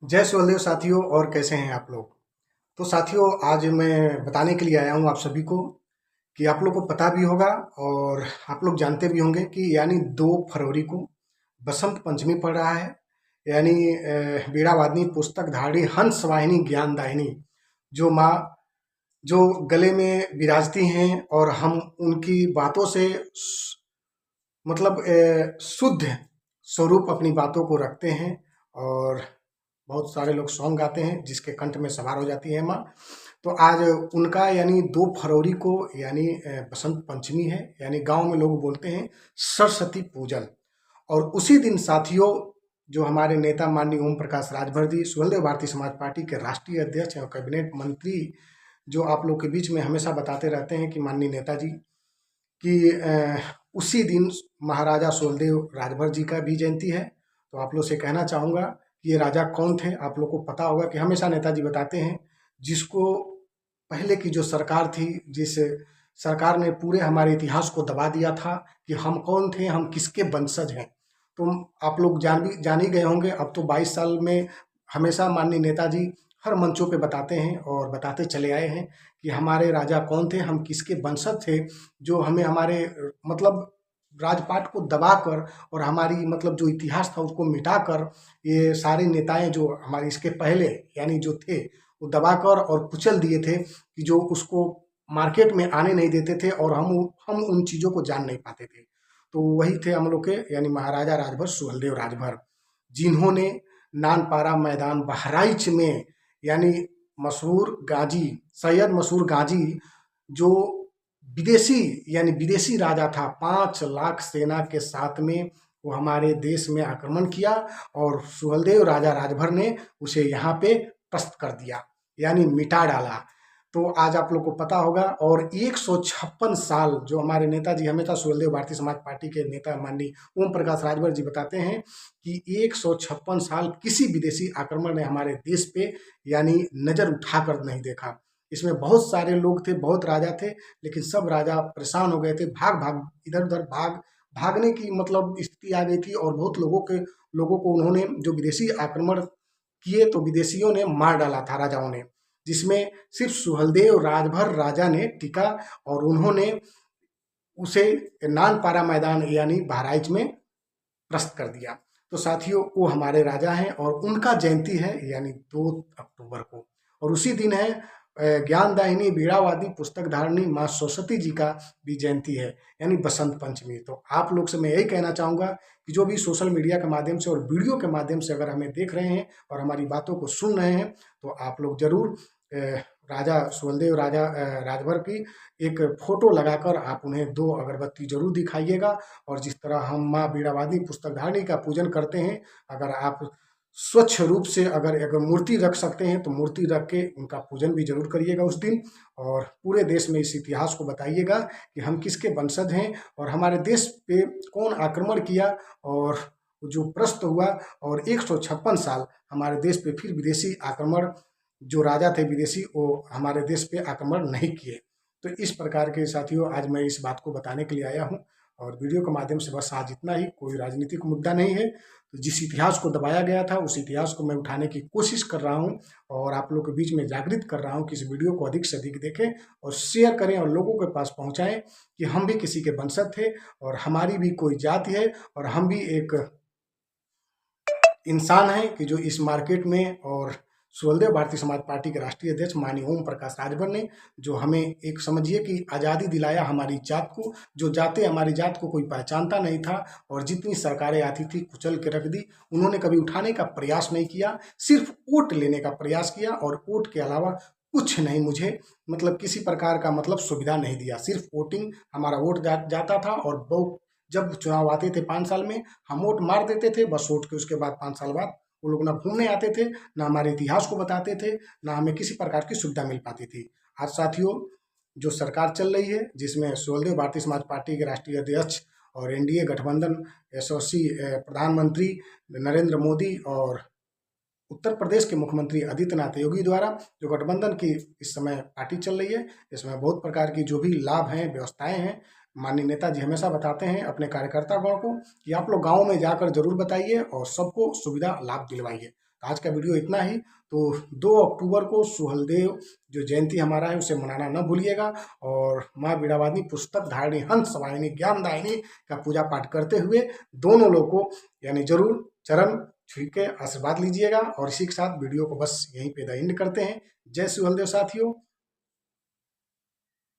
जय सुहलदेव साथियों। और कैसे हैं आप लोग। तो साथियों, आज मैं बताने के लिए आया हूं आप सभी को कि आप लोग को पता भी होगा और आप लोग जानते भी होंगे कि यानी 2 फरवरी को बसंत पंचमी पड़ रहा है। यानी वीणावादिनी पुस्तक धारिणी हंस वाहिनी ज्ञान दायिनी जो माँ जो गले में विराजती हैं और हम उनकी बातों से मतलब शुद्ध स्वरूप अपनी बातों को रखते हैं। और बहुत सारे लोग सॉन्ग गाते हैं जिसके कंठ में सवार हो जाती है माँ। तो आज उनका यानी 2 फरवरी को यानी बसंत पंचमी है। यानी गांव में लोग बोलते हैं सरस्वती पूजन। और उसी दिन साथियों, जो हमारे नेता माननीय ओम प्रकाश राजभर जी, सुहलदेव भारतीय समाज पार्टी के राष्ट्रीय अध्यक्ष और कैबिनेट मंत्री, जो आप लोग के बीच में हमेशा बताते रहते हैं कि माननीय नेताजी कि उसी दिन महाराजा सुहेलदेव राजभर जी का भी जयंती है। तो आप लोग से कहना चाहूँगा कि ये राजा कौन थे। आप लोग को पता होगा कि हमेशा नेताजी बताते हैं जिसको पहले की जो सरकार थी, जिस सरकार ने पूरे हमारे इतिहास को दबा दिया था कि हम कौन थे, हम किसके वंशज हैं। तो आप लोग जान ही गए होंगे। अब तो 22 साल में हमेशा माननीय नेताजी हर मंचों पे बताते हैं और बताते चले आए हैं कि हमारे राजा कौन थे, हम किसके वंशज थे, जो हमें हमारे मतलब राजपाट को दबाकर और हमारी मतलब जो इतिहास था उसको मिटाकर ये सारे नेताएं जो हमारे इसके पहले यानी जो थे वो दबाकर और कुचल दिए थे कि जो उसको मार्केट में आने नहीं देते थे और हम उन चीज़ों को जान नहीं पाते थे। तो वही थे हम लोग के यानी महाराजा राजभर सुहेलदेव राजभर, जिन्होंने नानपारा मैदान बहराइच में यानी मशहूर गाजी सैयद मशहूर गाजी जो विदेशी यानी विदेशी राजा था, 5 लाख सेना के साथ में वो हमारे देश में आक्रमण किया और सुहेलदेव राजा राजभर ने उसे यहाँ पे पस्त कर दिया यानी मिटा डाला। तो आज आप लोग को पता होगा। और 156 साल जो हमारे नेताजी हमेशा सुहेलदेव भारतीय समाज पार्टी के नेता माननीय ओम प्रकाश राजभर जी बताते हैं कि 156 साल किसी विदेशी आक्रमण ने हमारे देश पे यानी नजर उठाकर नहीं देखा। इसमें बहुत सारे लोग थे, बहुत राजा थे, लेकिन सब राजा परेशान हो गए थे। भाग भाग इधर उधर भागने की मतलब स्थिति आ गई थी और बहुत लोगों को उन्होंने जो विदेशी आक्रमण किए तो विदेशियों ने मार डाला था राजाओं ने, जिसमें सिर्फ सुहेलदेव राजभर राजा ने टिका और उन्होंने उसे नानपारा मैदान यानी बहराइच में प्रस्त कर दिया। तो साथियों, वो हमारे राजा हैं और उनका जयंती है यानी 2 अक्टूबर को। और उसी दिन है ज्ञानदायिनी वीणावादी पुस्तक धारिणी माँ सरस्वती जी का भी जयंती है यानी बसंत पंचमी। तो आप लोग से मैं यही कहना चाहूँगा कि जो भी सोशल मीडिया के माध्यम से और वीडियो के माध्यम से अगर हमें देख रहे हैं और हमारी बातों को सुन रहे हैं तो आप लोग जरूर राजा सुहेलदेव राजभर की एक फोटो लगाकर आप उन्हें 2 अगरबत्ती जरूर दिखाइएगा। और जिस तरह हम माँ वीणावादी पुस्तकधारिणी का पूजन करते हैं, अगर आप स्वच्छ रूप से अगर मूर्ति रख सकते हैं तो मूर्ति रख के उनका पूजन भी जरूर करिएगा उस दिन। और पूरे देश में इस इतिहास को बताइएगा कि हम किसके वंशज हैं और हमारे देश पे कौन आक्रमण किया और जो प्रस्त हुआ। और 156 साल हमारे देश पे फिर विदेशी आक्रमण, जो राजा थे विदेशी, वो हमारे देश पे आक्रमण नहीं किए। तो इस प्रकार के साथियों, आज मैं इस बात को बताने के लिए आया हूँ और वीडियो के माध्यम से बस आज इतना ही। कोई राजनीतिक मुद्दा नहीं है। तो जिस इतिहास को दबाया गया था उस इतिहास को मैं उठाने की कोशिश कर रहा हूँ और आप लोग के बीच में जागृत कर रहा हूँ कि इस वीडियो को अधिक से अधिक देखें और शेयर करें और लोगों के पास पहुँचाएं कि हम भी किसी के वंशज थे और हमारी भी कोई जाति है और हम भी एक इंसान है कि जो इस मार्केट में। और सुहेलदेव भारतीय समाज पार्टी के राष्ट्रीय अध्यक्ष माननीय ओम प्रकाश राजभर ने जो हमें एक समझिए कि आज़ादी दिलाया हमारी जात को, जो जाते हमारी जात को कोई पहचानता नहीं था और जितनी सरकारें आती थी कुचल के रख दी। उन्होंने कभी उठाने का प्रयास नहीं किया, सिर्फ वोट लेने का प्रयास किया और वोट के अलावा कुछ नहीं मुझे मतलब किसी प्रकार का मतलब सुविधा नहीं दिया। सिर्फ वोटिंग, हमारा वोट जाता था और बहुत जब चुनाव आते थे 5 साल में हम वोट मार देते थे बस। वोट के उसके बाद 5 साल बाद वो लोग ना घूमने आते थे, ना हमारे इतिहास को बताते थे, ना हमें किसी प्रकार की सुविधा मिल पाती थी। आज साथियों, जो सरकार चल रही है जिसमें सुहेलदेव भारतीय समाज पार्टी के राष्ट्रीय अध्यक्ष और एनडीए गठबंधन यशस्वी प्रधानमंत्री नरेंद्र मोदी और उत्तर प्रदेश के मुख्यमंत्री आदित्यनाथ योगी द्वारा जो गठबंधन की इस समय पार्टी चल रही है, इसमें बहुत प्रकार की जो भी लाभ हैं, व्यवस्थाएं हैं, माननीय नेताजी हमेशा बताते हैं अपने कार्यकर्तागण को कि आप लोग गाँव में जाकर जरूर बताइए और सबको सुविधा लाभ दिलवाइए तो आज का वीडियो इतना ही। तो 2 अक्टूबर को सुहलदेव जो जयंती हमारा है उसे मनाना न भूलिएगा, और माँ बीड़ावादिनी पुस्तक धारिणी हंस वाहिनी ज्ञानदायिनी का पूजा पाठ करते हुए दोनों लोग को यानी जरूर चरण छू के आशीर्वाद लीजिएगा। और इसी के साथ वीडियो को बस यहीं पे द एंड करते हैं। जय सुहलदेव साथियों।